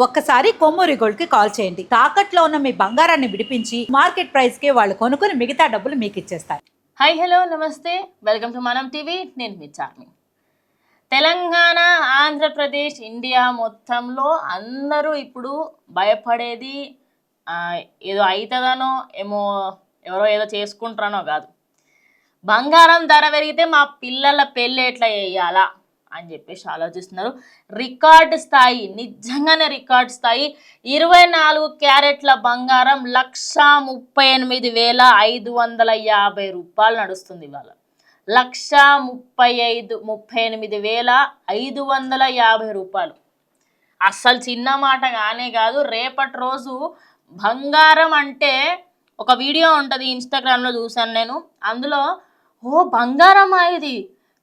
ఒక్కసారి కొమ్మూరి గోల్డ్ కి కాల్ చేయండి. తాకట్లో ఉన్న మీ బంగారాన్ని విడిపించి మార్కెట్ ప్రైస్ కి వాళ్ళు కొనుక్కుని మిగతా డబ్బులు మీకు ఇచ్చేస్తారు. హాయ్ హలో నమస్తే, వెల్కమ్ టు మనం టీవీ. నేను మీ చార్మి. తెలంగాణ, ఆంధ్రప్రదేశ్, ఇండియా మొత్తంలో అందరూ ఇప్పుడు భయపడేది ఏదో అవుతుందనో ఏమో, ఎవరో ఏదో చేసుకుంటారనో కాదు. బంగారం ధర పెరిగితే మా పిల్లల పెళ్ళి ఎట్లా చేయాలా అని చెప్పేసి ఆలోచిస్తున్నారు. రికార్డు స్థాయి, నిజంగానే రికార్డు స్థాయి 24 క్యారెట్ల బంగారం 138,550 రూపాయలు నడుస్తుంది. ఇవాళ 138,550 రూపాయలు. అస్సలు చిన్న మాట కానే కాదు. రేపటి రోజు బంగారం అంటే ఒక వీడియో ఉంటుంది, ఇన్స్టాగ్రామ్లో చూసాను నేను. అందులో బంగారమా ఇది,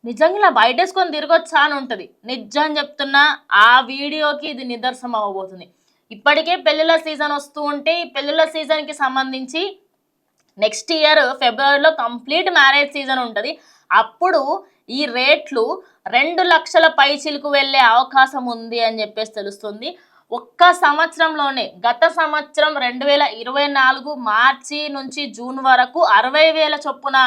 నిజంగా ఇలా బయటేసుకొని తిరగొచ్చా అని ఉంటుంది. నిజం చెప్తున్నా, ఆ వీడియోకి ఇది నిదర్శనం అవ్వబోతుంది. ఇప్పటికే పెళ్ళిళ్ళ సీజన్ వస్తూ ఉంటే ఈ పెళ్ళిళ్ళ సీజన్కి సంబంధించి నెక్స్ట్ ఇయర్ ఫిబ్రవరిలో కంప్లీట్ మ్యారేజ్ సీజన్ ఉంటుంది. అప్పుడు ఈ రేట్లు 2 లక్షల పైచిలకు వెళ్ళే అవకాశం ఉంది అని చెప్పేసి తెలుస్తుంది. ఒక్క సంవత్సరంలోనే, గత సంవత్సరం 2024 మార్చి నుంచి జూన్ వరకు 60,000 చొప్పున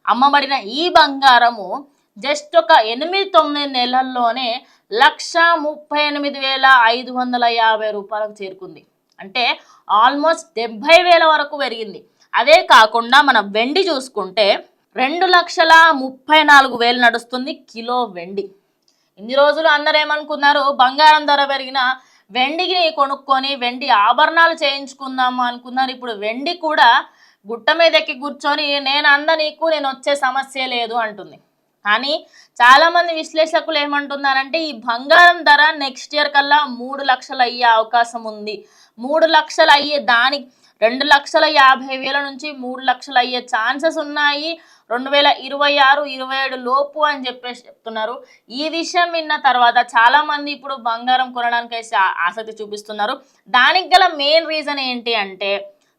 అమ్మబడిన ఈ బంగారము జస్ట్ ఒక 8-9 నెలల్లోనే 138,550 రూపాయలకు చేరుకుంది. అంటే ఆల్మోస్ట్ 70,000 వరకు పెరిగింది. అదే కాకుండా మన వెండి చూసుకుంటే 2,34,000 నడుస్తుంది కిలో వెండి. ఇన్ని రోజులు అందరూ ఏమనుకున్నారు, బంగారం ధర పెరిగిన వెండికి కొనుక్కొని వెండి ఆభరణాలు చేయించుకుందాము అనుకున్నారు. ఇప్పుడు వెండి కూడా గుట్ట మీద ఎక్కి కూర్చొని నేను నీకు నేను వచ్చే సమస్య లేదు అంటుంది. కానీ చాలామంది విశ్లేషకులు ఏమంటున్నారంటే ఈ బంగారం ధర నెక్స్ట్ ఇయర్ కల్లా 3 లక్షలు అయ్యే అవకాశం ఉంది. 3 లక్షలు అయ్యే దానికి 2,50,000 నుంచి 3 లక్షలు అయ్యే ఛాన్సెస్ ఉన్నాయి 2026-27 లోపు అని చెప్పేసి చెప్తున్నారు. ఈ విషయం విన్న తర్వాత చాలామంది ఇప్పుడు బంగారం కొనడానికి ఆసక్తి చూపిస్తున్నారు. దానికి గల మెయిన్ రీజన్ ఏంటి అంటే,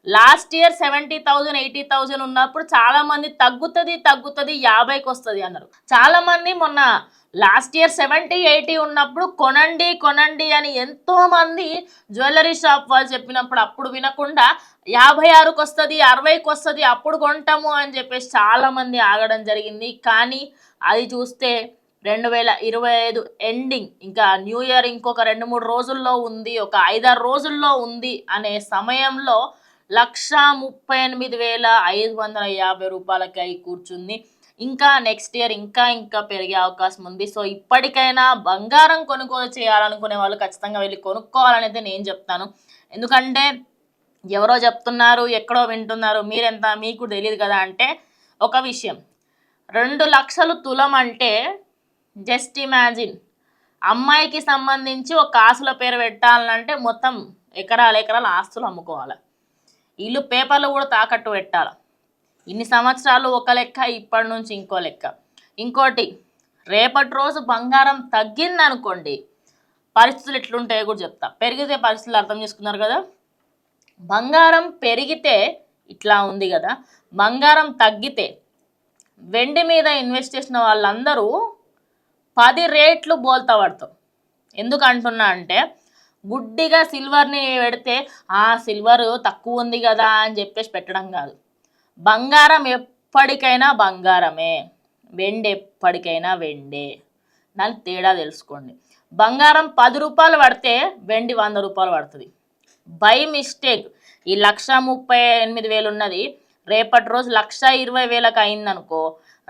లాస్ట్ ఇయర్ 70,000-80,000 ఉన్నప్పుడు చాలా మంది తగ్గుతుంది 50కి వస్తుంది అన్నారు. చాలా మంది మొన్న లాస్ట్ ఇయర్ 70-80 ఉన్నప్పుడు కొనండి అని ఎంతో మంది జ్యువెలరీ షాప్ వాళ్ళు చెప్పినప్పుడు అప్పుడు వినకుండా 56కి వస్తుంది 60కి వస్తుంది అప్పుడు కొంటాము అని చెప్పేసి చాలా మంది ఆగడం జరిగింది. కానీ అది చూస్తే 2025 ఎండింగ్, ఇంకా న్యూ ఇయర్ ఇంకొక 2-3 రోజుల్లో ఉంది, ఒక 5-6 రోజుల్లో ఉంది అనే సమయంలో 138,550 రూపాయలకి అయి కూర్చుంది. ఇంకా నెక్స్ట్ ఇయర్ ఇంకా పెరిగే అవకాశం ఉంది. సో ఇప్పటికైనా బంగారం కొనుగోలు చేయాలనుకునే వాళ్ళు ఖచ్చితంగా వెళ్ళి కొనుక్కోవాలనేది నేను చెప్తాను. ఎందుకంటే ఎవరో చెప్తున్నారు, ఎక్కడో వింటున్నారు, మీరెంత మీకు తెలియదు కదా. అంటే ఒక విషయం, 2 లక్షలు తులం అంటే జస్ట్ ఇమాజిన్, అమ్మాయికి సంబంధించి ఒక కాసుల పేరు పెట్టాలంటే మొత్తం ఎకరాల ఆస్తులు అమ్ముకోవాలి, ఇల్లు పేపర్లు కూడా తాకట్టు పెట్టాలి. ఇన్ని సంవత్సరాలు ఒక లెక్క, ఇప్పటి నుంచి ఇంకో లెక్క. ఇంకోటి, రేపటి రోజు బంగారం తగ్గిందనుకోండి పరిస్థితులు ఎట్లుంటాయో కూడా చెప్తా. పెరిగితే పరిస్థితులు అర్థం చేసుకున్నారు కదా. బంగారం పెరిగితే ఇట్లా ఉంది కదా, బంగారం తగ్గితే వెండి మీద ఇన్వెస్ట్ చేసిన వాళ్ళందరూ 10 రేట్లు బోల్తా పడతారు. ఎందుకు అంటున్నా అంటే, గుడ్డిగా సిల్వర్ని పెడితే ఆ సిల్వర్ తక్కువ ఉంది కదా అని చెప్పేసి పెట్టడం కాదు. బంగారం ఎప్పటికైనా బంగారమే, వెండి ఎప్పటికైనా వెండే. దానికి తేడా తెలుసుకోండి. బంగారం 10 రూపాయలు పడితే వెండి 100 రూపాయలు పడుతుంది. బై మిస్టేక్ ఈ 138,000 ఉన్నది రేపటి రోజు 120,000కి అయిందనుకో,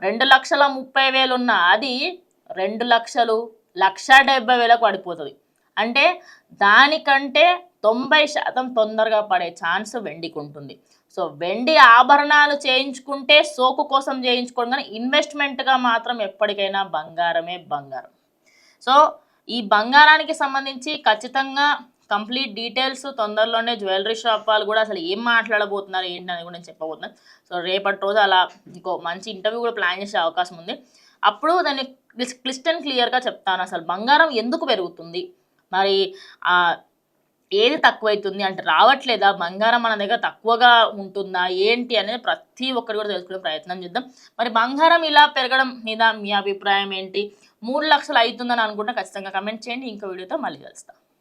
2,30,000 ఉన్న అది 2,70,000 పడిపోతుంది. అంటే దానికంటే 90% తొందరగా పడే ఛాన్స్ వెండికి ఉంటుంది. సో వెండి ఆభరణాలు చేయించుకుంటే సోకు కోసం చేయించుకోవడం, కానీ ఇన్వెస్ట్మెంట్గా మాత్రం ఎప్పటికైనా బంగారమే బంగారం. సో ఈ బంగారానికి సంబంధించి ఖచ్చితంగా కంప్లీట్ డీటెయిల్స్ తొందరలోనే జ్యువెలరీ షాప్ వాళ్ళు కూడా అసలు ఏం మాట్లాడబోతున్నారు ఏంటనేది కూడా నేను చెప్పబోతున్నాను. సో రేపటి రోజు అలా ఇంకో మంచి ఇంటర్వ్యూ కూడా ప్లాన్ చేసే అవకాశం ఉంది. అప్పుడు దాన్ని క్లియర్గా చెప్తాను, అసలు బంగారం ఎందుకు పెరుగుతుంది, మరి ఏది తక్కువైతుంది అంటే రావట్లేదా, బంగారం మన దగ్గర తక్కువగా ఉంటుందా ఏంటి అనేది ప్రతి ఒక్కరు కూడా తెలుసుకునే ప్రయత్నం చేద్దాం. మరి బంగారం ఇలా పెరగడం మీద మీ అభిప్రాయం ఏంటి? 3 లక్షలు అవుతుందని అనుకుంటే ఖచ్చితంగా కమెంట్ చేయండి. ఇంకో వీడియోతో మళ్ళీ కలుస్తాం.